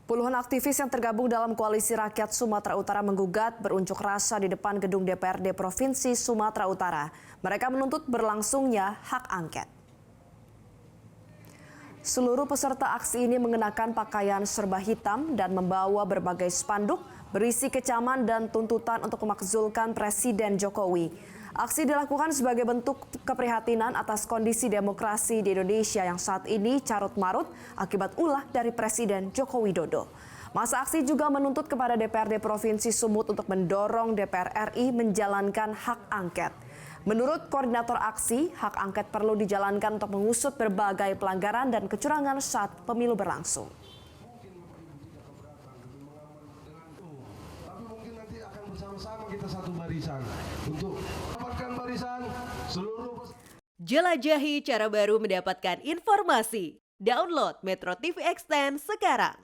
Puluhan aktivis yang tergabung dalam Koalisi Rakyat Sumatera Utara menggugat berunjuk rasa di depan gedung DPRD Provinsi Sumatera Utara. Mereka menuntut berlangsungnya hak angket. Seluruh peserta aksi ini mengenakan pakaian serba hitam dan membawa berbagai spanduk berisi kecaman dan tuntutan untuk memakzulkan Presiden Jokowi. Aksi dilakukan sebagai bentuk keprihatinan atas kondisi demokrasi di Indonesia yang saat ini carut-marut akibat ulah dari Presiden Joko Widodo. Masa aksi juga menuntut kepada DPRD Provinsi Sumut untuk mendorong DPR RI menjalankan hak angket. Menurut koordinator aksi, hak angket perlu dijalankan untuk mengusut berbagai pelanggaran dan kecurangan saat pemilu berlangsung. Tapi mungkin nanti akan bersama-sama kita satu barisan untuk dapatkan barisan seluruh. Jelajahi cara baru mendapatkan informasi. Download Metro TV Extend sekarang.